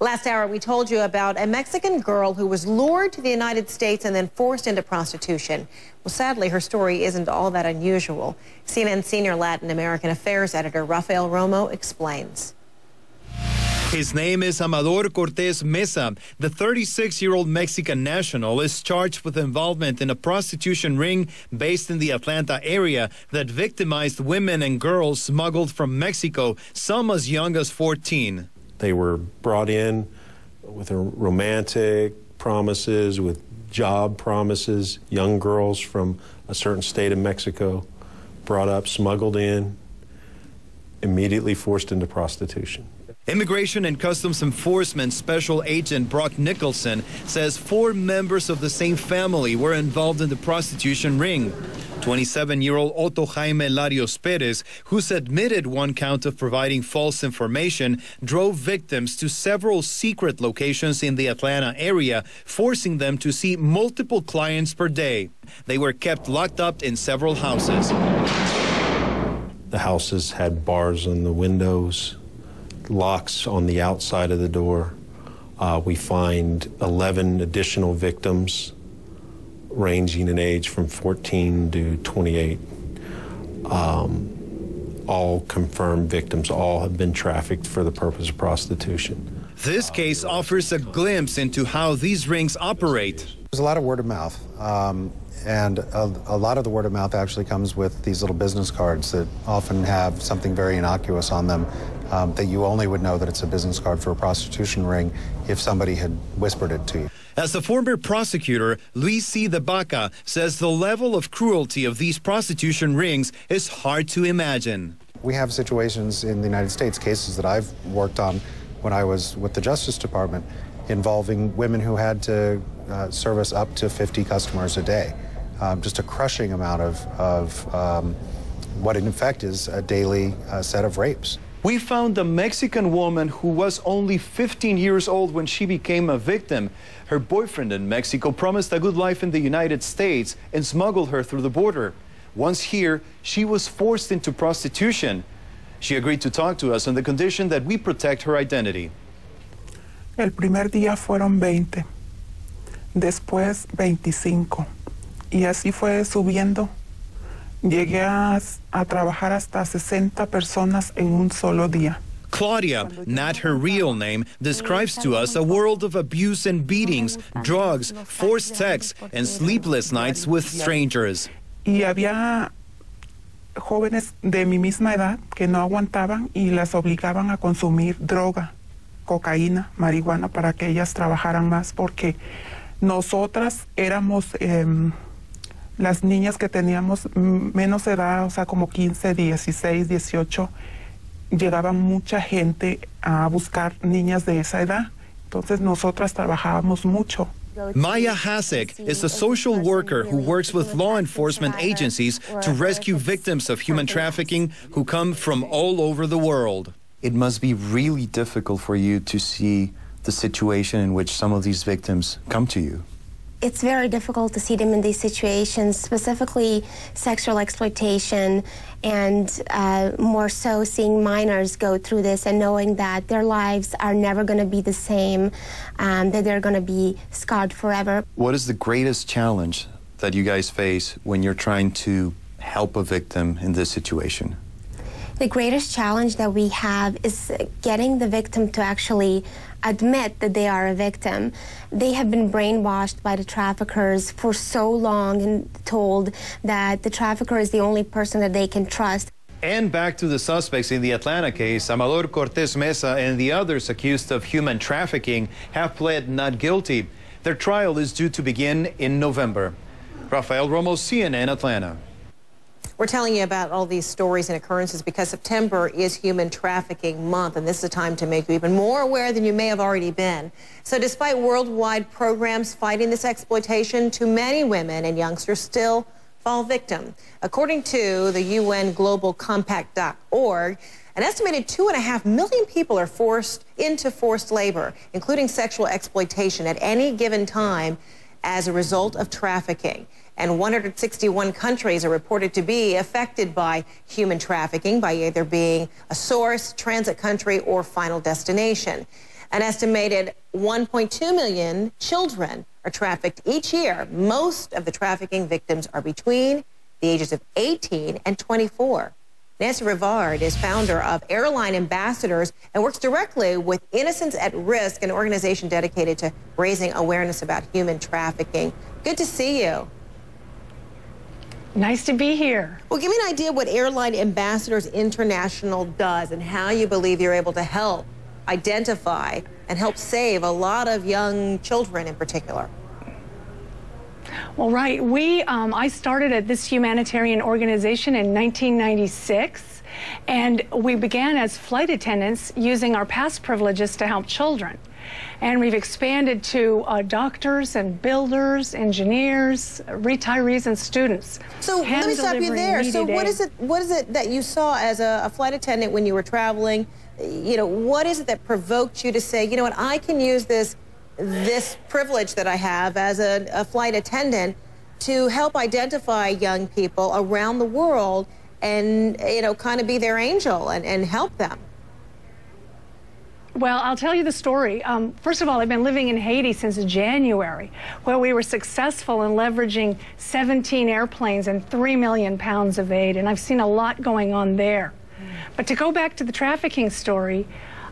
Last hour, we told you about a Mexican girl who was lured to the United States and then forced into prostitution. Well, sadly, her story isn't all that unusual. CNN senior Latin American Affairs editor Rafael Romo explains. His name is Amador Cortés Mesa. The 36-year-old Mexican national is charged with involvement in a prostitution ring based in the Atlanta area that victimized women and girls smuggled from Mexico, some as young as 14. They were brought in with romantic promises, with job promises, young girls from a certain state of Mexico, brought up, smuggled in, immediately forced into prostitution. Immigration and Customs Enforcement Special Agent Brock Nicholson says 4 members of the same family were involved in the prostitution ring. 27-year-old Otto Jaime Larios Perez, who's admitted one count of providing false information, drove victims to several secret locations in the Atlanta area, forcing them to see multiple clients per day. They were kept locked up in several houses. The houses had bars on the windows, locks on the outside of the door. We find 11 additional victims ranging in age from 14 to 28. All confirmed victims, all have been trafficked for the purpose of prostitution. This case offers a glimpse into how these rings operate. There's a lot of word of mouth, and a lot of the word of mouth actually comes with these little business cards that often have something very innocuous on them, that you only would know that it's a business card for a prostitution ring if somebody had whispered it to you. As the former prosecutor, Luis C. de Baca, says the level of cruelty of these prostitution rings is hard to imagine. We have situations in the United States, cases that I've worked on when I was with the Justice Department, involving women who had to service up to 50 customers a day. Just a crushing amount of what in effect is a daily set of rapes. We found a Mexican woman who was only 15 years old when she became a victim. Her boyfriend in Mexico promised a good life in the United States and smuggled her through the border. Once here, she was forced into prostitution. She agreed to talk to us on the condition that we protect her identity. El primer día fueron 20, después 25, y así fue subiendo. Llegué a trabajar hasta 60 personas en un solo día. Claudia, not her real name, describes to us a world of abuse and beatings, drugs, forced sex, and sleepless nights with strangers. Y había jóvenes de mi misma edad que no aguantaban y las obligaban a consumir droga, cocaína, marihuana para que ellas trabajaran más, porque nosotras éramos las niñas que teníamos menos edad, o sea, como 15, 16, 18, llegaban mucha gente a buscar niñas de esa edad. Entonces nosotras trabajábamos mucho. Maya Hasek is a social worker who works with law enforcement agencies to rescue victims of human trafficking who come from all over the world. It must be really difficult for you to see the situation in which some of these victims come to you. It's very difficult to see them in these situations, specifically sexual exploitation, and more so seeing minors go through this and knowing that their lives are never going to be the same, that they're going to be scarred forever. What is the greatest challenge that you guys face when you're trying to help a victim in this situation? The greatest challenge that we have is getting the victim to actually admit that they are a victim. They have been brainwashed by the traffickers for so long and told that the trafficker is the only person that they can trust. And back to the suspects in the Atlanta case, Amador Cortés Mesa and the others accused of human trafficking have pled not guilty. Their trial is due to begin in November. Rafael Romo, CNN, Atlanta. We're telling you about all these stories and occurrences because September is Human Trafficking Month, and this is a time to make you even more aware than you may have already been. So despite worldwide programs fighting this exploitation, too many women and youngsters still fall victim. According to the UN Global Compact.org, an estimated 2.5 million people are forced into forced labor, including sexual exploitation at any given time as a result of trafficking. And 161 countries are reported to be affected by human trafficking by either being a source, transit country, or final destination. An estimated 1.2 million children are trafficked each year. Most of the trafficking victims are between the ages of 18 and 24. Nancy Rivard is founder of Airline Ambassadors and works directly with Innocence at Risk, an organization dedicated to raising awareness about human trafficking. Good to see you. Nice to be here. Well, give me an idea what Airline Ambassadors International does and how you believe you're able to help identify and help save a lot of young children in particular. Well, right. I started at this humanitarian organization in 1996, and we began as flight attendants using our past privileges to help children. And we've expanded to doctors and builders, engineers, retirees, and students. So let me stop you there. So what is it that you saw as a flight attendant when you were traveling? You know, what is it that provoked you to say, you know what, I can use this privilege that I have as a flight attendant to help identify young people around the world and, you know, kind of be their angel and help them? Well, I'll tell you the story. First of all, I've been living in Haiti since January, where we were successful in leveraging 17 airplanes and 3 million pounds of aid, and I've seen a lot going on there. But to go back to the trafficking story,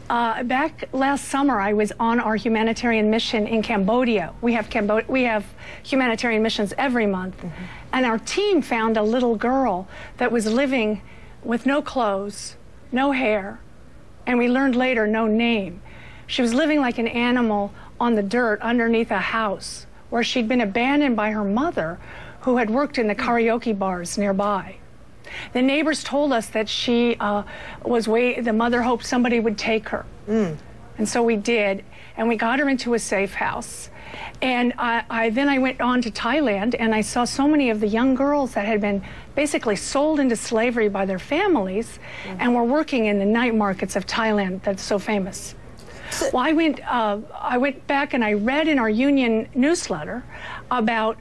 back last summer, I was on our humanitarian mission in Cambodia. We have humanitarian missions every month. And our team found a little girl that was living with no clothes, no hair, and we learned later, no name. She was living like an animal on the dirt underneath a house where she'd been abandoned by her mother, who had worked in the karaoke bars nearby. The neighbors told us that she the mother hoped somebody would take her. And so we did, and we got her into a safe house. And then I went on to Thailand, and I saw so many of the young girls that had been basically sold into slavery by their families and were working in the night markets of Thailand that's so famous. Well, I went back and I read in our union newsletter about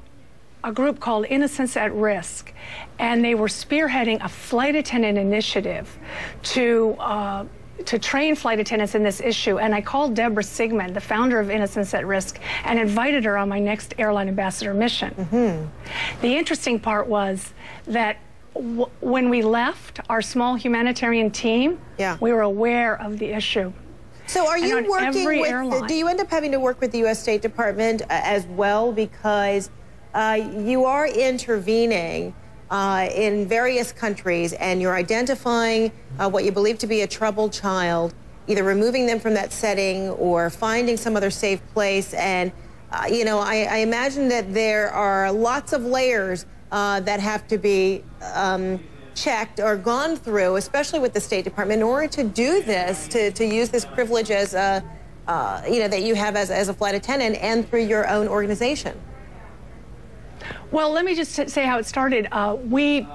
a group called Innocence at Risk, and they were spearheading a flight attendant initiative to train flight attendants in this issue. And I called Deborah Sigmund, the founder of Innocence at Risk, and invited her on my next Airline Ambassador mission. The interesting part was that when we left our small humanitarian team, we were aware of the issue. So are you working with, do you end up having to work with the U.S. State Department as well, because you are intervening in various countries, and you're identifying what you believe to be a troubled child, either removing them from that setting or finding some other safe place. And, you know, I imagine that there are lots of layers that have to be checked or gone through, especially with the State Department, in order to do this, to use this privilege as you know, that you have as a flight attendant and through your own organization. Well, let me just say how it started. On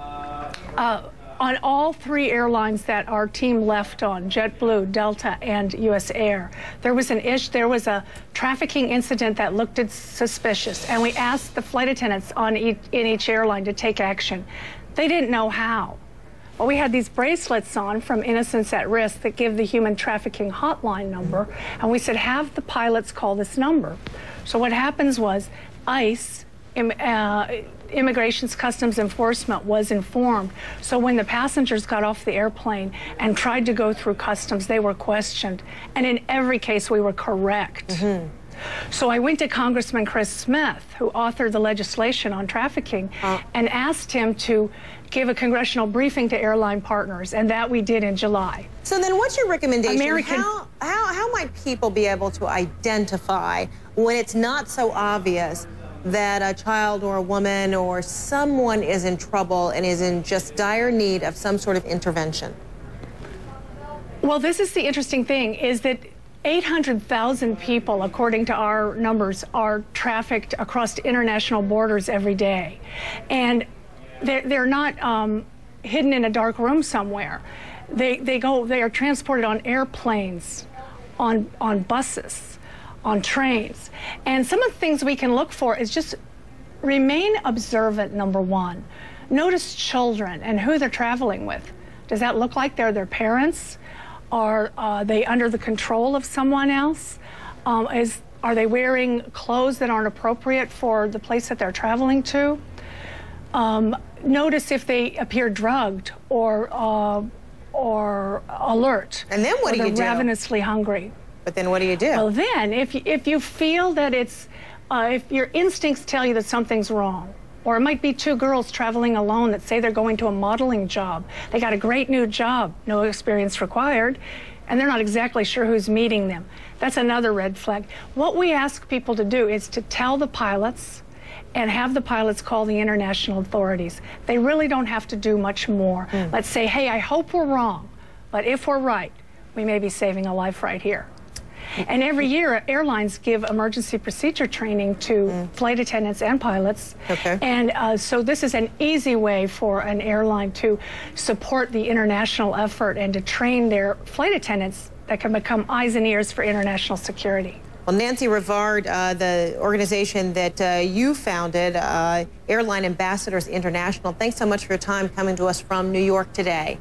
all three airlines that our team left on, JetBlue, Delta, and US Air, there was a trafficking incident that looked suspicious, and we asked the flight attendants in each airline to take action. They didn't know how. Well, we had these bracelets on from Innocence at Risk that give the human trafficking hotline number, and we said, have the pilots call this number. So what happens was ICE, Immigration's Customs Enforcement, was informed. So when the passengers got off the airplane and tried to go through customs, they were questioned. And in every case, we were correct. So I went to Congressman Chris Smith, who authored the legislation on trafficking, and asked him to give a congressional briefing to airline partners, and that we did in July. So then what's your recommendation? How might people be able to identify when it's not so obvious that a child or a woman or someone is in trouble and is in just dire need of some sort of intervention? Well, this is the interesting thing, is that 800,000 people, according to our numbers, are trafficked across international borders every day. And they're not hidden in a dark room somewhere. They are transported on airplanes, on buses, on trains. And some of the things we can look for is just remain observant, number one. Notice children and who they're traveling with. Does that look like they're their parents? Are they under the control of someone else? Are they wearing clothes that aren't appropriate for the place that they're traveling to? Notice if they appear drugged or alert. And then what do you do? Ravenously hungry. But then what do you do? Well, then, if you feel that it's, if your instincts tell you that something's wrong, or it might be two girls traveling alone that say they're going to a modeling job. They got a great new job, no experience required, and they're not exactly sure who's meeting them. That's another red flag. What we ask people to do is to tell the pilots and have the pilots call the international authorities. They really don't have to do much more. Let's say, hey, I hope we're wrong, but if we're right, we may be saving a life right here. And every year, airlines give emergency procedure training to flight attendants and pilots. Okay. And so this is an easy way for an airline to support the international effort and to train their flight attendants that can become eyes and ears for international security. Well, Nancy Rivard, the organization that you founded, Airline Ambassadors International, thanks so much for your time coming to us from New York today.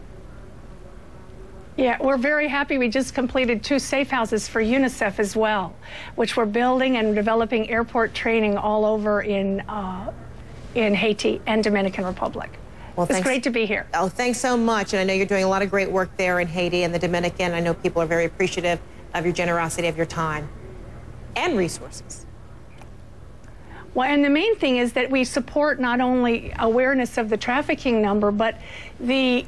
Yeah, we're very happy. We just completed 2 safe houses for UNICEF as well, which we're building and developing airport training all over in Haiti and Dominican Republic. Well, it's great to be here. Oh, thanks so much. And I know you're doing a lot of great work there in Haiti and the Dominican. I know people are very appreciative of your generosity, of your time and resources. Well, and the main thing is that we support not only awareness of the trafficking number, but the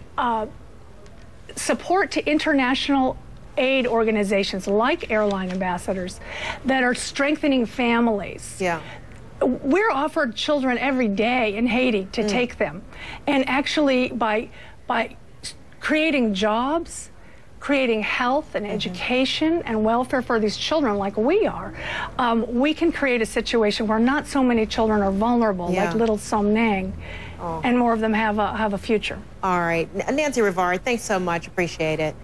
support to international aid organizations like Airline Ambassadors that are strengthening families. Yeah. We're offered children every day in Haiti to take them. And actually, by creating jobs, creating health and education and welfare for these children like we are, we can create a situation where not so many children are vulnerable, like little Som Nang, and more of them have a future. All right. Nancy Rivard, thanks so much. Appreciate it.